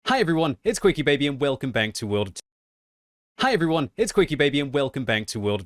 Hi everyone, it's Quickie Baby and welcome back to World of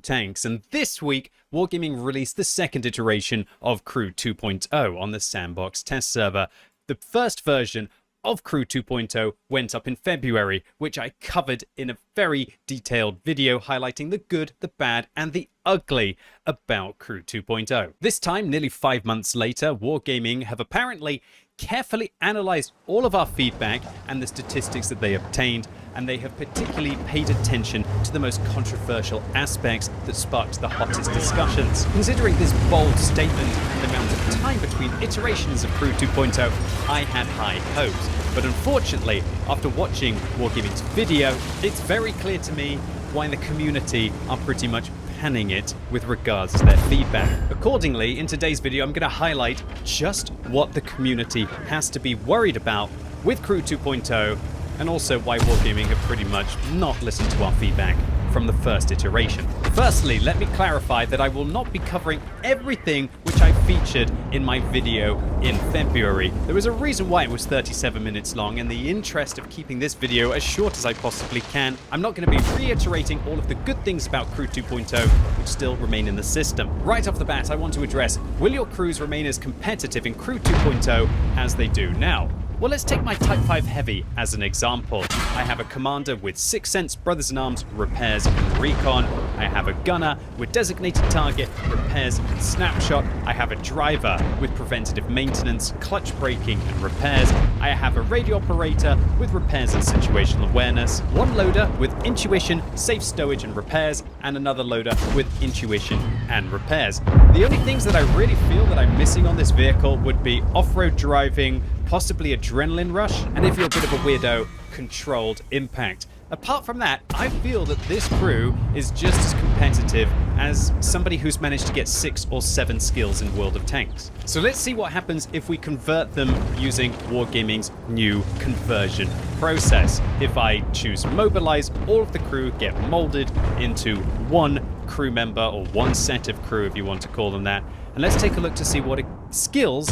Tanks. And this week, Wargaming released the second iteration of Crew 2.0 on the Sandbox test server. The first version of Crew 2.0 went up in February, which I covered in a very detailed video highlighting the good, the bad, and the ugly about Crew 2.0. This time, nearly 5 months later, Wargaming have apparently carefully analyzed all of our feedback and the statistics that they obtained, and they have particularly paid attention to the most controversial aspects that sparked the hottest discussions. Considering this bold statement and the amount of time between iterations of Crew 2.0, I had high hopes. But unfortunately, after watching Wargaming's video, it's very clear to me why the community are pretty much panning it with regards to their feedback. Accordingly, in today's video, I'm going to highlight just what the community has to be worried about with Crew 2.0, and also why Wargaming have pretty much not listened to our feedback from the first iteration. Firstly, let me clarify that I will not be covering everything which I featured in my video in February. There was a reason why it was 37 minutes long, and the interest of keeping this video as short as I possibly can, I'm not going to be reiterating all of the good things about Crew 2.0 which still remain in the system. Right off the bat, I want to address, will your crews remain as competitive in Crew 2.0 as they do now? Well, let's take my Type 5 Heavy as an example. I have a commander with 6th Sense, Brothers-in-Arms, Repairs, and Recon. I have a gunner with Designated Target, Repairs, and Snapshot. I have a driver with Preventative Maintenance, Clutch Braking, and Repairs. I have a radio operator with Repairs and Situational Awareness, one loader with Intuition, Safe Stowage, and Repairs, and another loader with Intuition and Repairs. The only things that I really feel that I'm missing on this vehicle would be off-road driving, possibly adrenaline rush, and if you're a bit of a weirdo, controlled impact. Apart from that, I feel that this crew is just as competitive as somebody who's managed to get 6 or 7 skills in World of Tanks. So let's see what happens if we convert them using Wargaming's new conversion process. If I choose Mobilize, all of the crew get molded into one crew member, or one set of crew if you want to call them that. And let's take a look to see what skills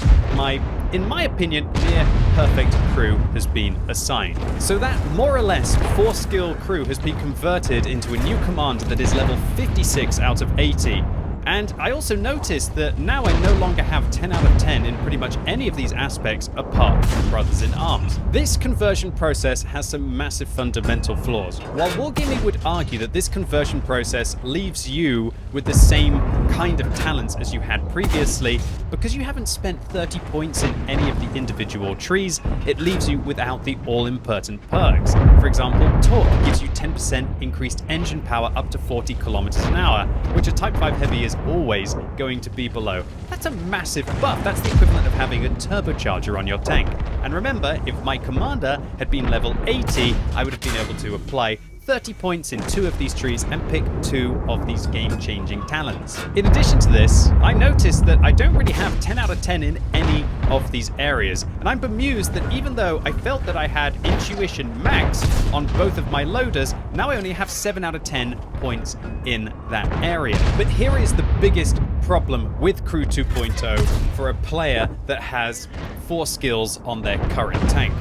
in my opinion, near perfect crew has been assigned. So that more or less 4-skill crew has been converted into a new commander that is level 56 out of 80. And I also noticed that now I no longer have 10 out of 10 in pretty much any of these aspects apart from Brothers-in-Arms. This conversion process has some massive fundamental flaws. While Wargaming would argue that this conversion process leaves you with the same kind of talents as you had previously, because you haven't spent 30 points in any of the individual trees, it leaves you without the all-important perks. For example, Torque gives you 10% increased engine power up to 40 kilometers an hour, which a Type 5 Heavy is always going to be below. That's a massive buff. That's the equivalent of having a turbocharger on your tank. And remember, if my commander had been level 80, I would have been able to apply 30 points in 2 of these trees and pick 2 of these game-changing talents. In addition to this, I noticed that I don't really have 10 out of 10 in any of these areas, and I'm bemused that even though I felt that I had Intuition max on both of my loaders, now I only have 7 out of 10 points in that area. But here is the biggest problem with Crew 2.0 for a player that has 4 skills on their current tank.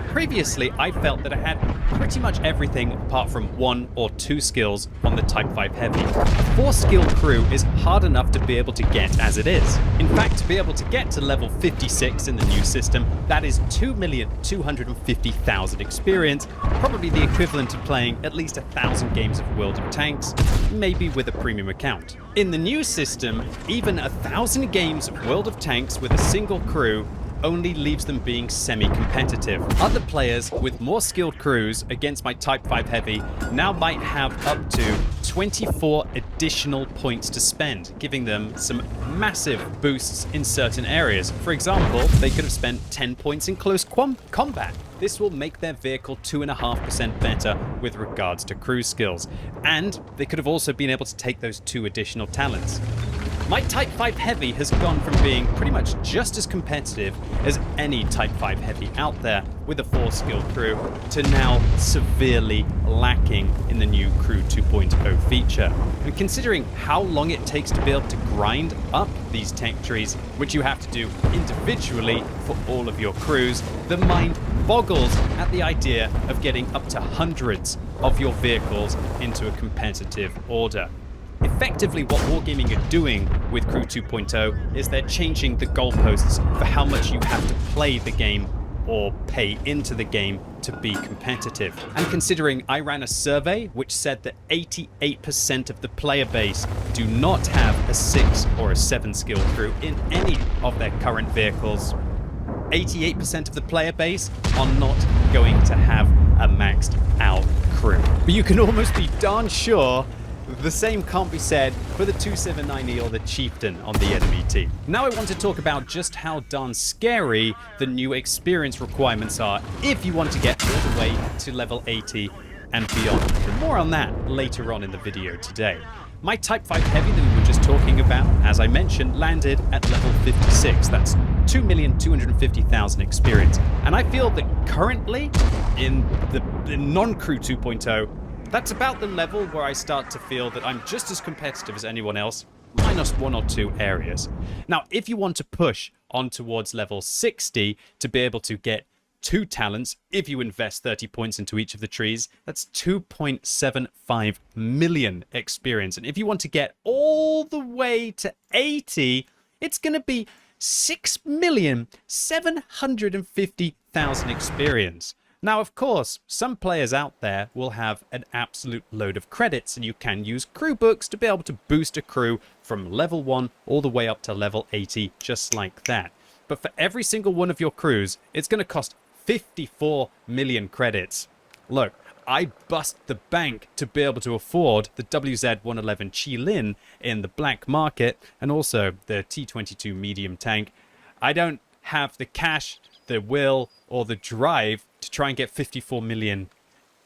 Previously, I felt that I had pretty much everything apart from 1 or 2 skills on the Type 5 Heavy. A 4-skill crew is hard enough to be able to get as it is. In fact, to be able to get to level 56 in the new system, that is 2,250,000 experience, probably the equivalent of playing at least 1,000 games of World of Tanks, maybe with a premium account. In the new system, even 1,000 games of World of Tanks with a single crew only leaves them being semi-competitive. Other players with more skilled crews against my Type 5 Heavy now might have up to 24 additional points to spend, giving them some massive boosts in certain areas. For example, they could have spent 10 points in close combat. This will make their vehicle 2.5% better with regards to crew skills. And they could have also been able to take those 2 additional talents. My Type 5 Heavy has gone from being pretty much just as competitive as any Type 5 Heavy out there with a 4-skill crew to now severely lacking in the new Crew 2.0 feature. And considering how long it takes to be able to grind up these tech trees, which you have to do individually for all of your crews, the mind boggles at the idea of getting up to hundreds of your vehicles into a competitive order. Effectively, what Wargaming are doing with Crew 2.0 is they're changing the goalposts for how much you have to play the game or pay into the game to be competitive. And considering I ran a survey which said that 88% of the player base do not have a 6 or a 7 skill crew in any of their current vehicles, 88% of the player base are not going to have a maxed out crew. But you can almost be darn sure the same can't be said for the 279E or the Chieftain on the enemy team. Now I want to talk about just how darn scary the new experience requirements are if you want to get all the way to level 80 and beyond. But more on that later on in the video today. My Type 5 Heavy that we were just talking about, as I mentioned, landed at level 56. That's 2,250,000 experience. And I feel that currently in the non-Crew 2.0, that's about the level where I start to feel that I'm just as competitive as anyone else, minus 1 or 2 areas. Now, if you want to push on towards level 60 to be able to get 2 talents, if you invest 30 points into each of the trees, that's 2.75 million experience. And if you want to get all the way to 80, it's going to be 6,750,000 experience. Now, of course, some players out there will have an absolute load of credits, and you can use crew books to be able to boost a crew from level 1 all the way up to level 80, just like that. But for every single one of your crews, it's going to cost 54 million credits. Look, I bust the bank to be able to afford the WZ-111 Chi-Lin in the black market, and also the T-22 medium tank. I don't have the cash, the will, or the drive to try and get 54 million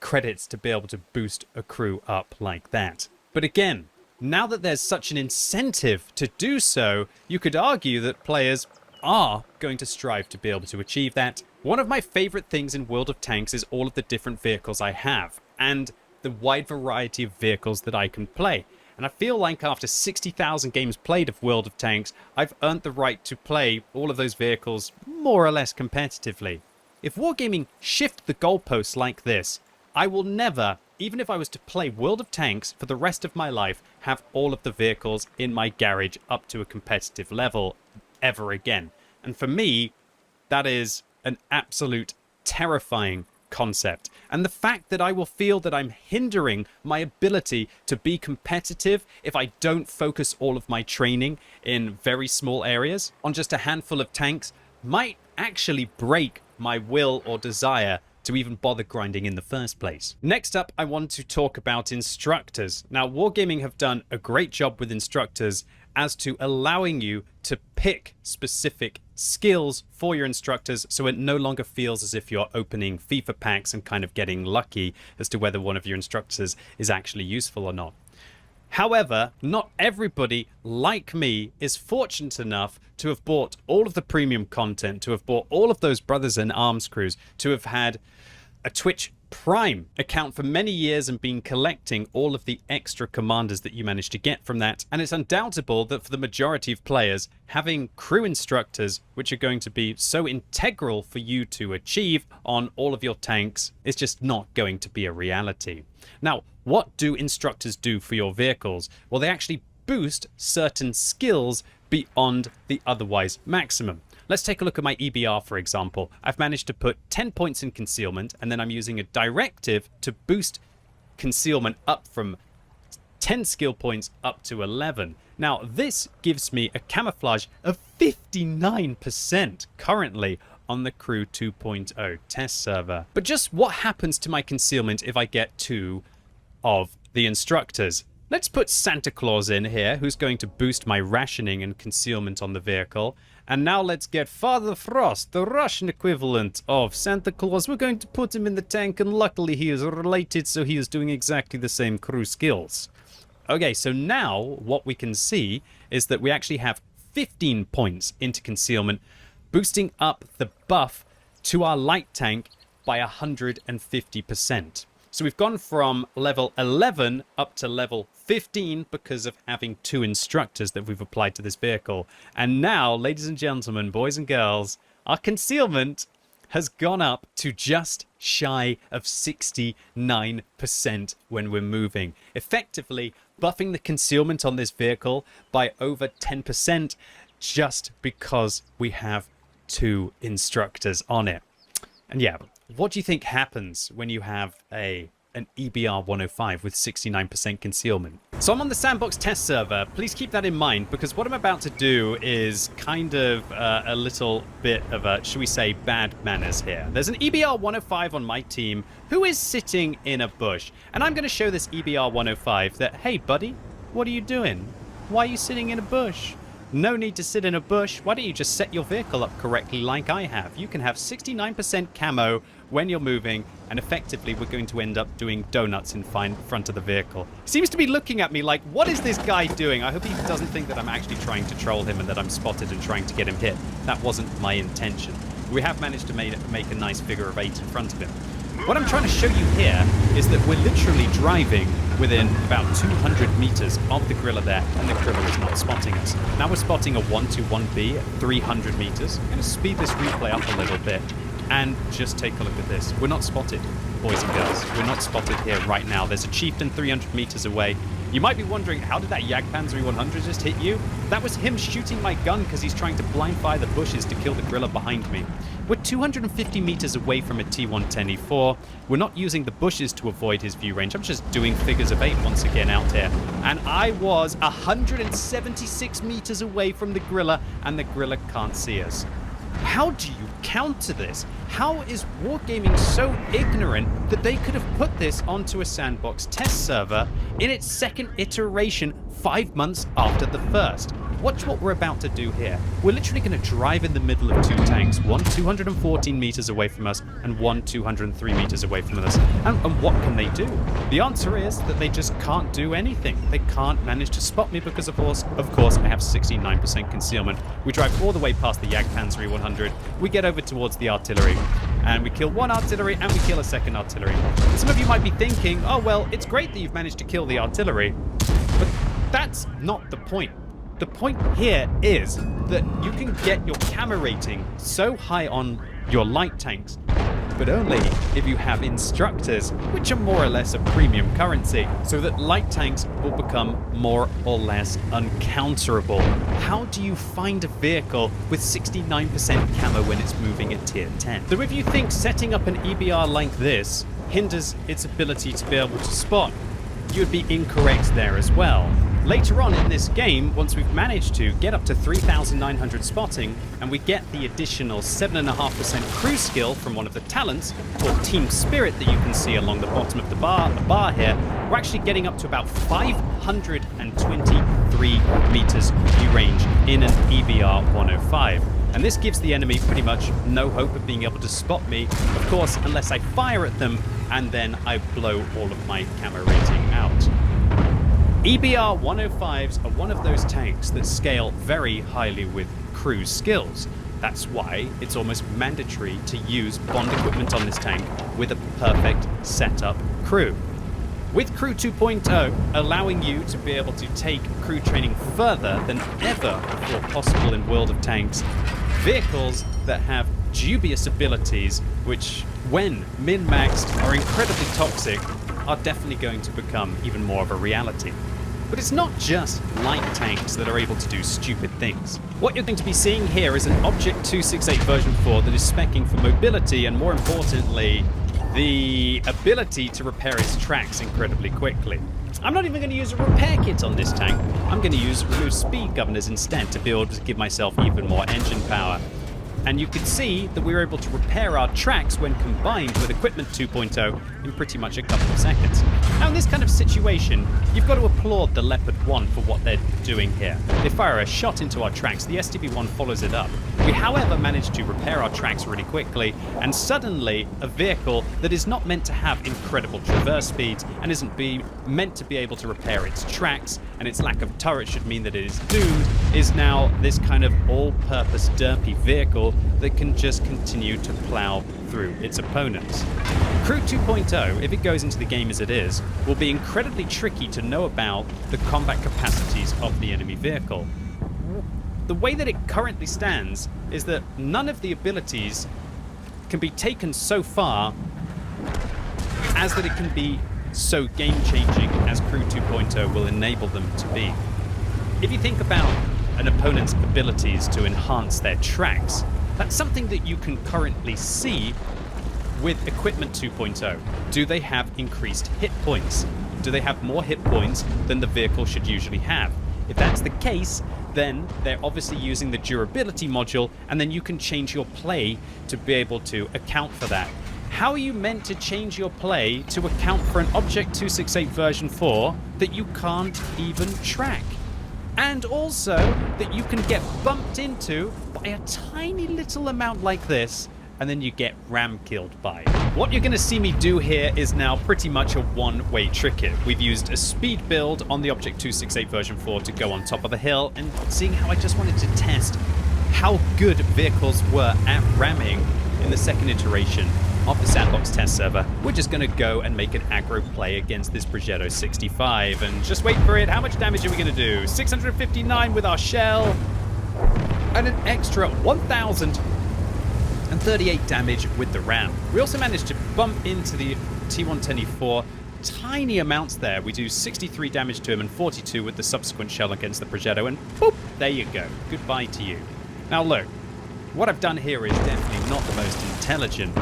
credits to be able to boost a crew up like that. But again, now that there's such an incentive to do so, you could argue that players are going to strive to be able to achieve that. One of my favorite things in World of Tanks is all of the different vehicles I have and the wide variety of vehicles that I can play. And I feel like after 60,000 games played of World of Tanks, I've earned the right to play all of those vehicles more or less competitively. If Wargaming shift the goalposts like this, I will never, even if I was to play World of Tanks for the rest of my life, have all of the vehicles in my garage up to a competitive level ever again. And for me, that is an absolute terrifying concept. And the fact that I will feel that I'm hindering my ability to be competitive if I don't focus all of my training in very small areas on just a handful of tanks might actually break my will or desire to even bother grinding in the first place. Next up, I want to talk about instructors. Now, Wargaming have done a great job with instructors as to allowing you to pick specific skills for your instructors, so it no longer feels as if you're opening FIFA packs and kind of getting lucky as to whether one of your instructors is actually useful or not. However, not everybody, like me, is fortunate enough to have bought all of the premium content, to have bought all of those Brothers in Arms crews, to have had a Twitch Prime account for many years and been collecting all of the extra commanders that you manage to get from that. And it's undoubtable that for the majority of players, having crew instructors, which are going to be so integral for you to achieve on all of your tanks, is just not going to be a reality. Now, what do instructors do for your vehicles? Well, they actually boost certain skills beyond the otherwise maximum. Let's take a look at my EBR, for example. I've managed to put 10 points in concealment, and then I'm using a directive to boost concealment up from 10 skill points up to 11. Now, this gives me a camouflage of 59% currently on the Crew 2.0 test server. But just what happens to my concealment if I get 2 of the instructors? Let's put Santa Claus in here, who's going to boost my rationing and concealment on the vehicle. And now let's get Father Frost, the Russian equivalent of Santa Claus. We're going to put him in the tank, and luckily he is related, so he is doing exactly the same crew skills. Okay, so now what we can see is that we actually have 15 points into concealment, boosting up the buff to our light tank by 150%. So we've gone from level 11 up to level 15 because of having 2 instructors that we've applied to this vehicle. And now, ladies and gentlemen, boys and girls, our concealment has gone up to just shy of 69% when we're moving, effectively buffing the concealment on this vehicle by over 10% just because we have 2 instructors on it. And yeah, what do you think happens when you have an EBR 105 with 69% concealment? So I'm on the Sandbox test server. Please keep that in mind, because what I'm about to do is kind of a little bit of a, should we say, bad manners here. There's an EBR 105 on my team who is sitting in a bush. And I'm going to show this EBR 105 that, hey, buddy, what are you doing? Why are you sitting in a bush? No need to sit in a bush. Why don't you just set your vehicle up correctly like I have? You can have 69% camo when you're moving, and effectively we're going to end up doing donuts in front of the vehicle. He seems to be looking at me like, what is this guy doing? I hope he doesn't think that I'm actually trying to troll him and that I'm spotted and trying to get him hit. That wasn't my intention. We have managed to make a nice figure of 8 in front of him. What I'm trying to show you here is that we're literally driving within about 200 meters of the Gorilla there, and the Gorilla is not spotting us. Now we're spotting a 121B at 300 meters. I'm going to speed this replay up a little bit and just take a look at this. We're not spotted, boys and girls. We're not spotted here right now. There's a Chieftain 300 meters away. You might be wondering, how did that Jagdpanzer 100 just hit you? That was him shooting my gun because he's trying to blind fire the bushes to kill the Gorilla behind me. We're 250 meters away from a T110E4. We're not using the bushes to avoid his view range. I'm just doing figures of 8 once again out here. And I was 176 meters away from the Gorilla, and the Gorilla can't see us. How do you counter this? How is Wargaming so ignorant that they could have put this onto a Sandbox test server in its second iteration 5 months after the first? Watch what we're about to do here. We're literally going to drive in the middle of 2 tanks, one 214 meters away from us and one 203 meters away from us. And what can they do? The answer is that they just can't do anything. They can't manage to spot me because, of course, I have 69% concealment. We drive all the way past the Jagdpanzer 100. We get over towards the artillery, and we kill 1 artillery and we kill a 2nd artillery. And some of you might be thinking, oh, well, it's great that you've managed to kill the artillery, but that's not the point. The point here is that you can get your camo rating so high on your light tanks, but only if you have instructors, which are more or less a premium currency, so that light tanks will become more or less uncounterable. How do you find a vehicle with 69% camo when it's moving at tier 10? So if you think setting up an EBR like this hinders its ability to be able to spot, you'd be incorrect there as well. Later on in this game, once we've managed to get up to 3,900 spotting, and we get the additional 7.5% crew skill from one of the talents, or Team Spirit, that you can see along the bottom of the bar here, we're actually getting up to about 523 meters view range in an EBR 105. And this gives the enemy pretty much no hope of being able to spot me, of course, unless I fire at them and then I blow all of my camo rating out. EBR 105s are one of those tanks that scale very highly with crew skills. That's why it's almost mandatory to use bond equipment on this tank with a perfect setup crew. With Crew 2.0 allowing you to be able to take crew training further than ever before possible in World of Tanks, vehicles that have dubious abilities, which when min-maxed are incredibly toxic, are definitely going to become even more of a reality. But it's not just light tanks that are able to do stupid things. What you're going to be seeing here is an Object 268 version 4 that is speccing for mobility and, more importantly, the ability to repair its tracks incredibly quickly. I'm not even going to use a repair kit on this tank. I'm going to use remove speed governors instead to be able to give myself even more engine power. And you could see that we were able to repair our tracks when combined with Equipment 2.0 in pretty much a couple of seconds. Now in this kind of situation, you've got to applaud the Leopard 1 for what they're doing here. They fire a shot into our tracks, the STB-1 follows it up. We however managed to repair our tracks really quickly, and suddenly a vehicle that is not meant to have incredible traverse speeds and isn't meant to be able to repair its tracks, and its lack of turret should mean that it is doomed, is now this kind of all-purpose derpy vehicle that can just continue to plow through its opponents. Crew 2.0, if it goes into the game as it is, will be incredibly tricky to know about the combat capacities of the enemy vehicle. The way that it currently stands is that none of the abilities can be taken so far as that it can be so game-changing as Crew 2.0 will enable them to be. If you think about an opponent's abilities to enhance their tracks, that's something that you can currently see with Equipment 2.0. Do they have increased hit points? Do they have more hit points than the vehicle should usually have? If that's the case, then they're obviously using the durability module, and then you can change your play to be able to account for that. How are you meant to change your play to account for an Object 268 version 4 that you can't even track? And also that you can get bumped into by a tiny little amount like this, and then you get ram killed by. What you're going to see me do here is now pretty much a one-way trick here. We've used a speed build on the Object 268 version 4 to go on top of a hill, and seeing how I just wanted to test how good vehicles were at ramming in the second iteration of the Sandbox test server, we're just going to go and make an aggro play against this Progetto 65 and just wait for it. How much damage are we going to do? 659 with our shell and an extra 1,038 damage with the ram. We also managed to bump into the T110E4 tiny amounts there. We do 63 damage to him and 42 with the subsequent shell against the Progetto, and boop, there you go. Goodbye to you. Now look, what I've done here is definitely not the most intelligent,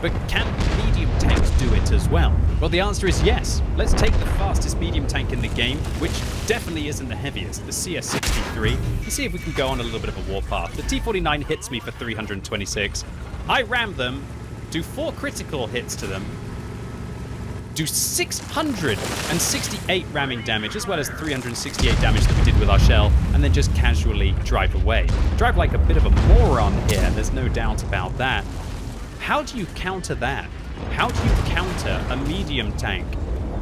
but can medium tanks do it as well? Well, the answer is yes. Let's take the fastest medium tank in the game, which definitely isn't the heaviest, the CS63, and see if we can go on a little bit of a warpath. The T49 hits me for 326. I ram them, do 4 critical hits to them, do 668 ramming damage, as well as 368 damage that we did with our shell, and then just casually drive away. Drive like a bit of a moron here, there's no doubt about that. How do you counter that? How do you counter a medium tank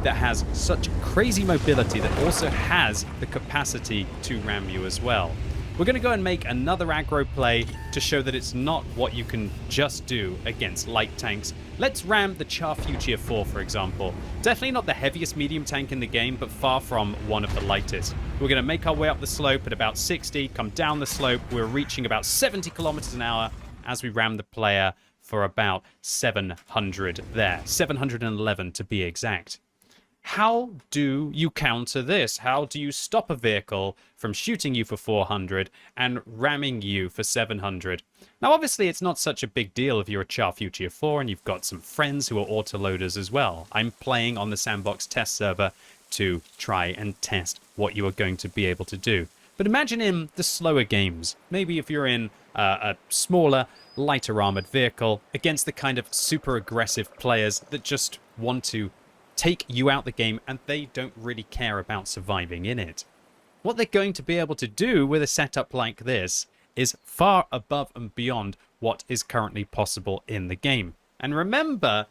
that has such crazy mobility that also has the capacity to ram you as well? We're going to go and make another aggro play to show that it's not what you can just do against light tanks. Let's ram the Char Future 4, for example. Definitely not the heaviest medium tank in the game, but far from one of the lightest. We're going to make our way up the slope at about 60, come down the slope. We're reaching about 70 kilometers an hour as we ram the player for about 700 there. 711 to be exact. How do you counter this? How do you stop a vehicle from shooting you for 400 and ramming you for 700? Now, obviously, it's not such a big deal if you're a Char Future 4 and you've got some friends who are autoloaders as well. I'm playing on the Sandbox test server to try and test what you are going to be able to do. But imagine in the slower games, maybe if you're in a smaller, lighter armored vehicle against the kind of super aggressive players that just want to take you out the game and they don't really care about surviving in it. What they're going to be able to do with a setup like this is far above and beyond what is currently possible in the game. And remember,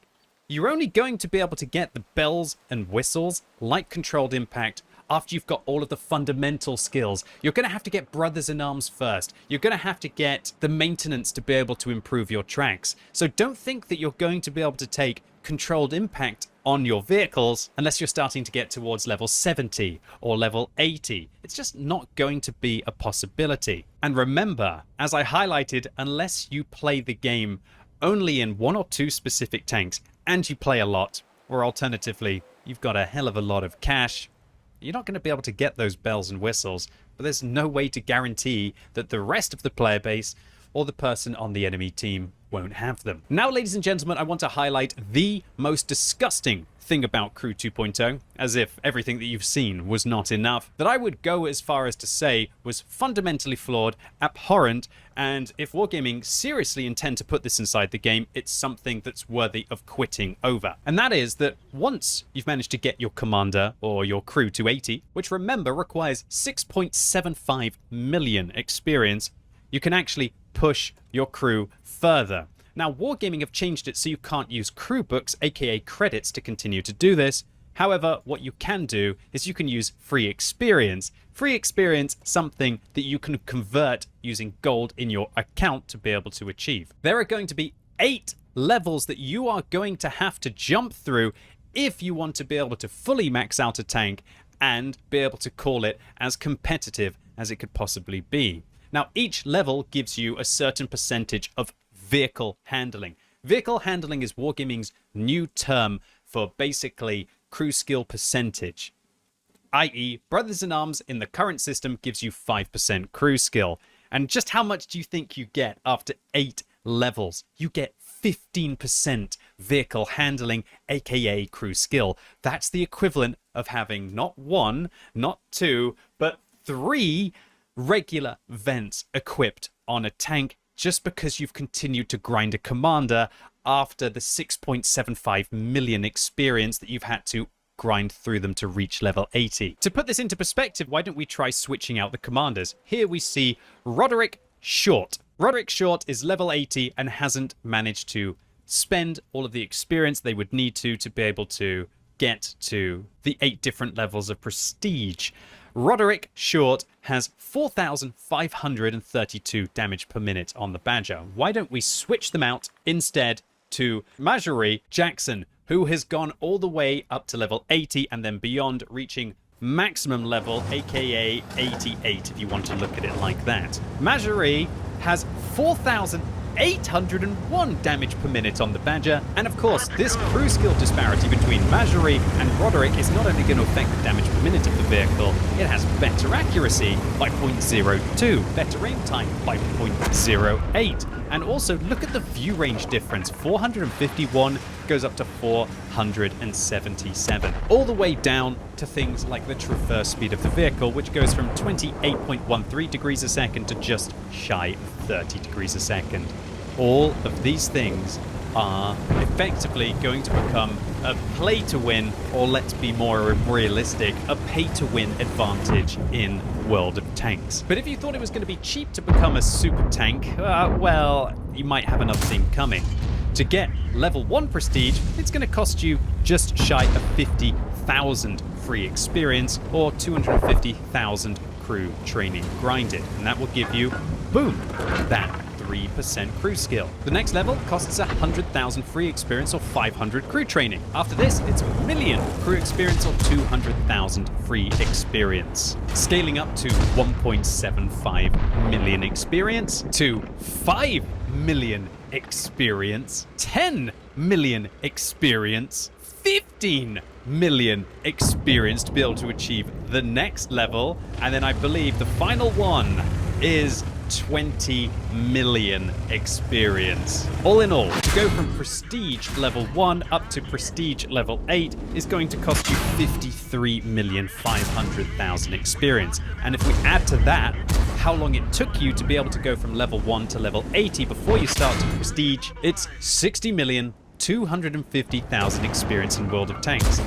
you're only going to be able to get the bells and whistles like controlled impact after you've got all of the fundamental skills. You're going to have to get brothers in arms first. You're going to have to get the maintenance to be able to improve your tracks. So don't think that you're going to be able to take controlled impact on your vehicles unless you're starting to get towards level 70 or level 80. It's just not going to be a possibility. And remember, as I highlighted, unless you play the game only in 1 or 2 specific tanks and you play a lot, or alternatively, you've got a hell of a lot of cash, you're not going to be able to get those bells and whistles, but there's no way to guarantee that the rest of the player base or the person on the enemy team won't have them. Now, ladies and gentlemen, I want to highlight the most disgusting thing about Crew 2.0, as if everything that you've seen was not enough, that I would go as far as to say was fundamentally flawed, abhorrent, and if Wargaming seriously intend to put this inside the game, it's something that's worthy of quitting over. And that is that once you've managed to get your commander or your crew to 80, which remember requires 6.75 million experience, you can actually push your crew further. Now, Wargaming have changed it so you can't use crew books, aka credits, to continue to do this. However, what you can do is you can use free experience. Free experience, something that you can convert using gold in your account to be able to achieve. There are going to be 8 levels that you are going to have to jump through if you want to be able to fully max out a tank and be able to call it as competitive as it could possibly be. Now, each level gives you a certain percentage of vehicle handling. Vehicle handling is Wargaming's new term for basically crew skill percentage, i.e. Brothers in Arms in the current system gives you 5% crew skill. And just how much do you think you get after 8 levels? You get 15% vehicle handling, aka crew skill. That's the equivalent of having not 1, not 2, but 3 regular vents equipped on a tank, just because you've continued to grind a commander after the 6.75 million experience that you've had to grind through them to reach level 80. To put this into perspective, why don't we try switching out the commanders? Here we see Roderick Short. Roderick Short is level 80 and hasn't managed to spend all of the experience they would need to be able to get to the 8 different levels of prestige. Roderick Short has 4,532 damage per minute on the Badger. Why don't we switch them out instead to Marjorie Jackson, who has gone all the way up to level 80 and then beyond, reaching maximum level, aka 88 if you want to look at it like that. Marjorie has 4,801 damage per minute on the Badger, and of course this crew skill disparity between Marjorie and Roderick is not only going to affect the damage per minute of the vehicle, it has better accuracy by 0.02, better aim time by 0.08, and also look at the view range difference. 451 goes up to 477, all the way down to things like the traverse speed of the vehicle, which goes from 28.13 degrees a second to just shy of 30 degrees a second. All of these things are effectively going to become a play to win, or let's be more realistic, a pay to win advantage in World of Tanks. But if you thought it was going to be cheap to become a super tank, well, you might have another thing coming. To get level 1 prestige, it's going to cost you just shy of 50,000 free experience or 250,000 crew training grinded, and that will give you, boom, that 3% crew skill. The next level costs 100,000 free experience or 500 crew training. After this, it's a million crew experience or 200,000 free experience. Scaling up to 1.75 million experience to 5 million experience, 10 million experience, 15 million experience to be able to achieve the next level. And then I believe the final one is 20 million experience. All in all, to go from prestige level 1 up to prestige level 8 is going to cost you 53,500,000 experience. And if we add to that how long it took you to be able to go from level 1 to level 80 before you start to prestige, it's 60,250,000 experience in World of Tanks.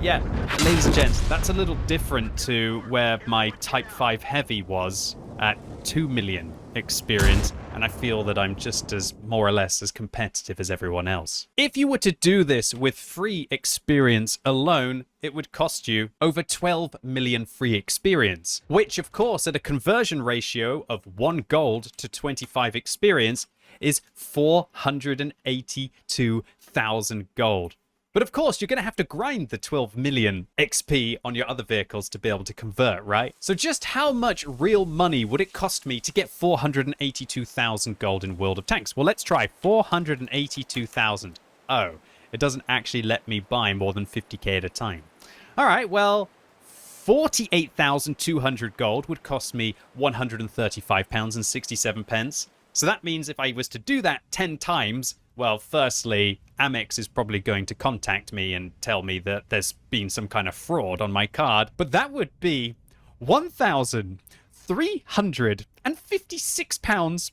Yeah, ladies and gents, that's a little different to where my Type 5 Heavy was at 2 million experience, and I feel that I'm just as more or less as competitive as everyone else. If you were to do this with free experience alone, it would cost you over 12 million free experience, which of course at a conversion ratio of 1 gold to 25 experience is 482,000 gold. But of course, you're going to have to grind the 12 million XP on your other vehicles to be able to convert, right? So just how much real money would it cost me to get 482,000 gold in World of Tanks? Well, let's try 482,000. Oh, it doesn't actually let me buy more than 50k at a time. All right, well, 48,200 gold would cost me £135.67. So that means if I was to do that 10 times, well, firstly, Amex is probably going to contact me and tell me that there's been some kind of fraud on my card. But that would be £1,356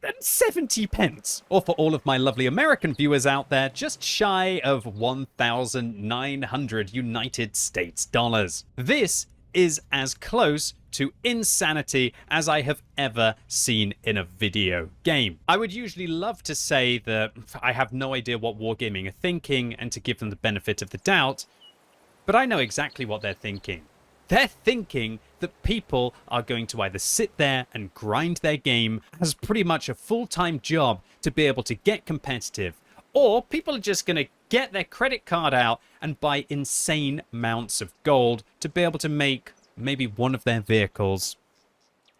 and 70 pence. Or for all of my lovely American viewers out there, just shy of 1,900 United States dollars. This is as close to insanity as I have ever seen in a video game. I would usually love to say that I have no idea what Wargaming are thinking and to give them the benefit of the doubt, but I know exactly what they're thinking. They're thinking that people are going to either sit there and grind their game as pretty much a full-time job to be able to get competitive, or people are just going to get their credit card out and buy insane amounts of gold to be able to make maybe one of their vehicles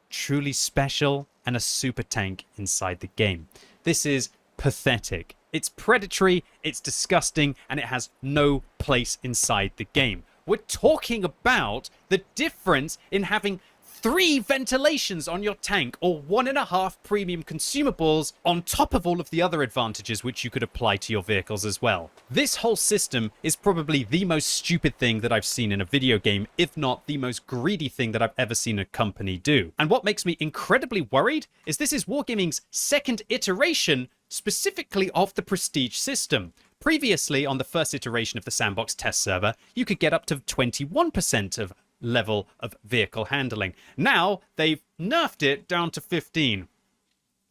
truly special and a super tank inside the game. This is pathetic. It's predatory, it's disgusting, and it has no place inside the game. We're talking about the difference in having 3 ventilations on your tank or 1.5 premium consumables on top of all of the other advantages which you could apply to your vehicles as well. This whole system is probably the most stupid thing that I've seen in a video game, if not the most greedy thing that I've ever seen a company do. And what makes me incredibly worried is this is Wargaming's second iteration specifically of the Prestige system. Previously, on the first iteration of the Sandbox test server, you could get up to 21% of level of vehicle handling. Now, they've nerfed it down to 15.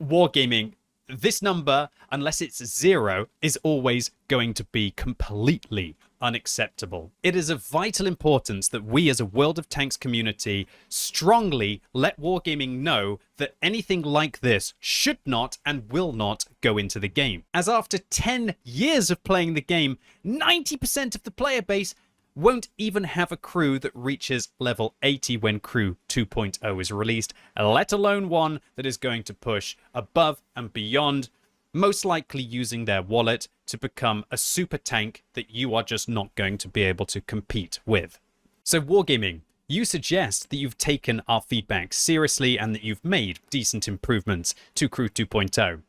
Wargaming, this number, unless it's 0, is always going to be completely unacceptable. It is of vital importance that we as a World of Tanks community strongly let Wargaming know that anything like this should not and will not go into the game. As after 10 years of playing the game, 90% of the player base won't even have a crew that reaches level 80 when Crew 2.0 is released, let alone one that is going to push above and beyond, most likely using their wallet to become a super tank that you are just not going to be able to compete with. So Wargaming, you suggest that you've taken our feedback seriously and that you've made decent improvements to Crew 2.0.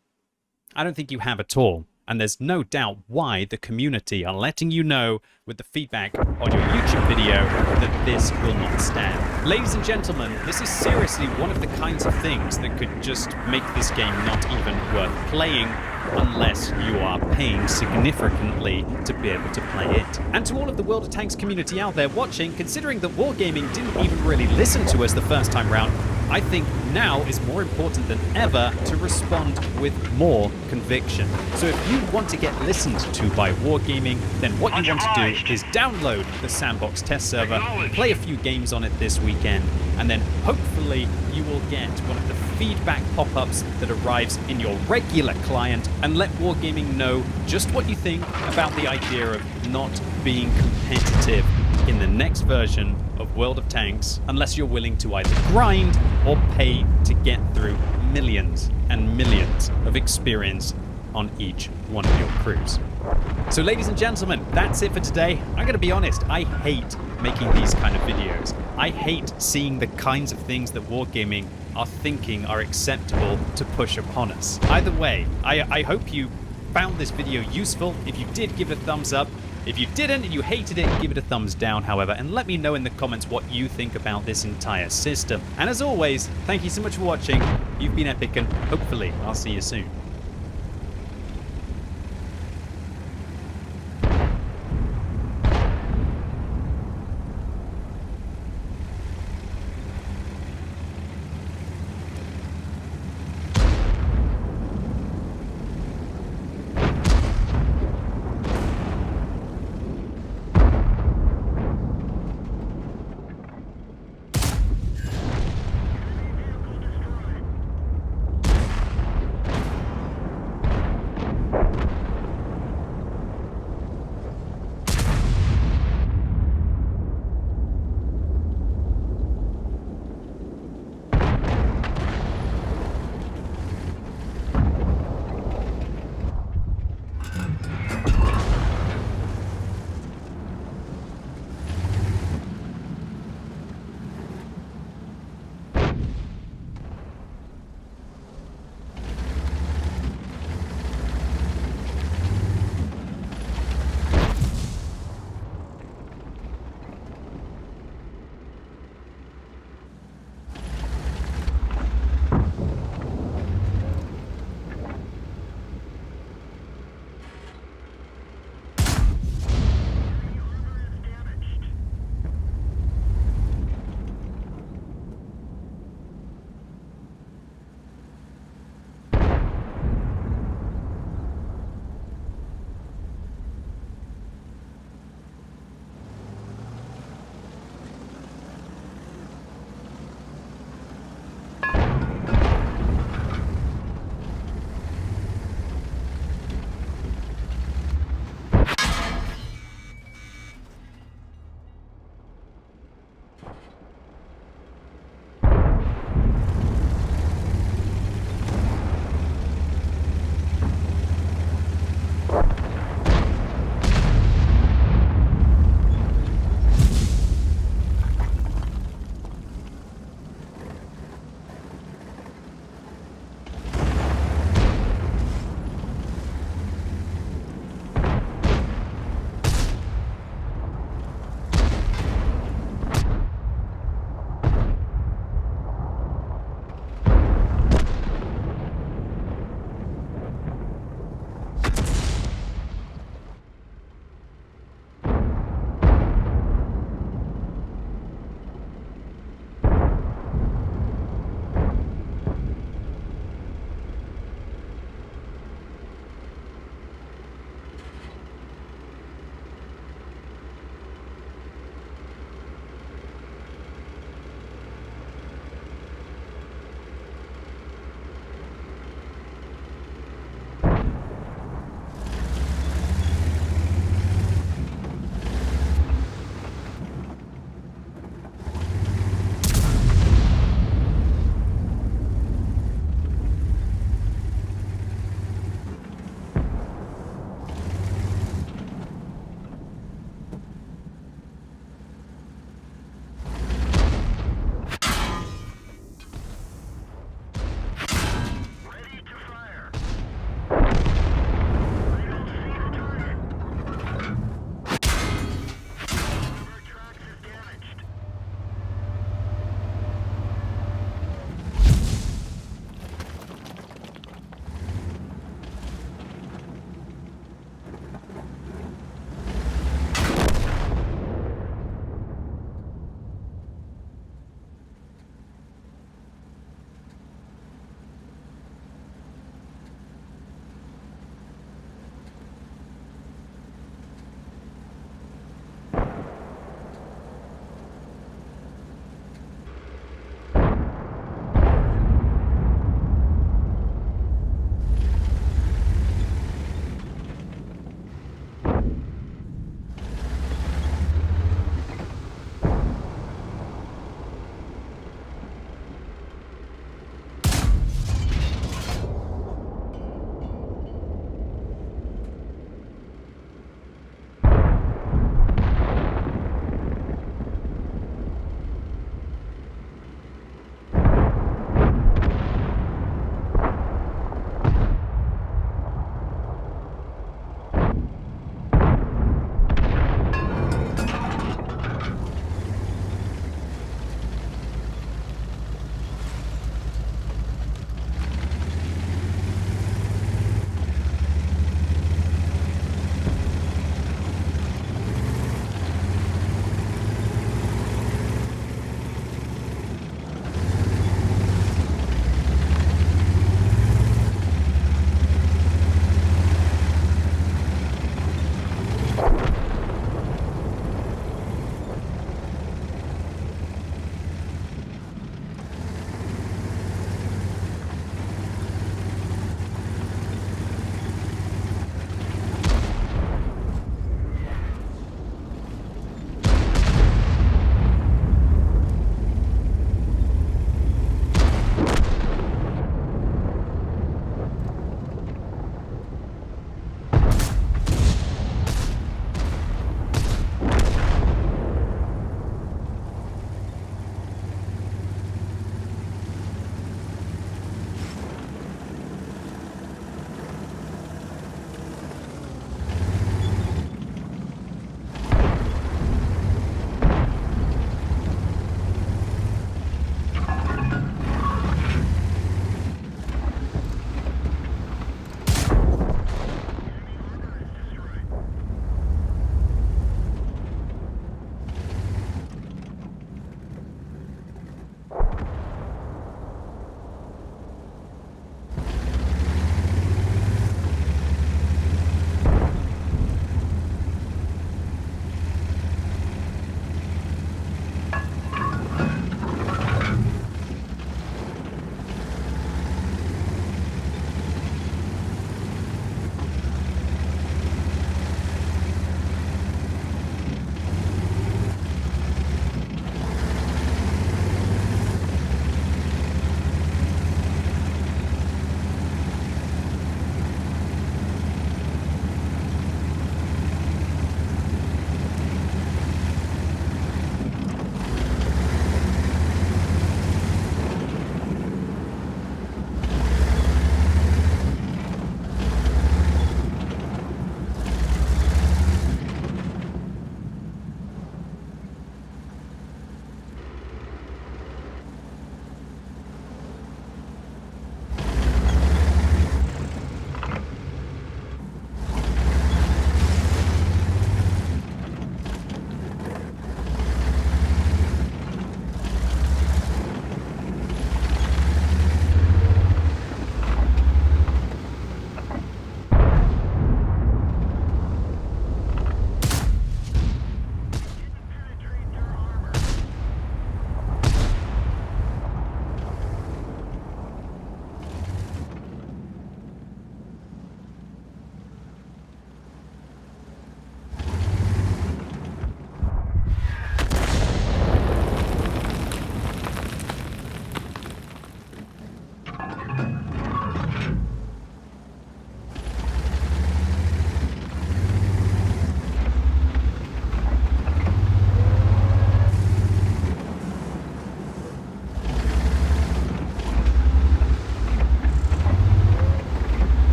I don't think you have at all. And there's no doubt why the community are letting you know with the feedback on your YouTube video that this will not stand. Ladies and gentlemen, this is seriously one of the kinds of things that could just make this game not even worth playing unless you are paying significantly to be able to play it. And to all of the World of Tanks community out there watching, considering that Wargaming didn't even really listen to us the first time round, I think now is more important than ever to respond with more conviction. So if you want to get listened to by Wargaming, then what you want to do is download the Sandbox test server, play a few games on it this weekend, and then hopefully you will get one of the feedback pop-ups that arrives in your regular client, and let Wargaming know just what you think about the idea of not being competitive in the next version of World of Tanks, unless you're willing to either grind or pay to get through millions and millions of experience on each one of your crews. So ladies and gentlemen, that's it for today. I'm going to be honest, I hate making these kind of videos. I hate seeing the kinds of things that Wargaming are thinking are acceptable to push upon us. Either way, I hope you found this video useful. If you did, give it a thumbs up. If you didn't and you hated it, give it a thumbs down, however, and let me know in the comments what you think about this entire system. And as always, thank you so much for watching. You've been epic, and hopefully I'll see you soon.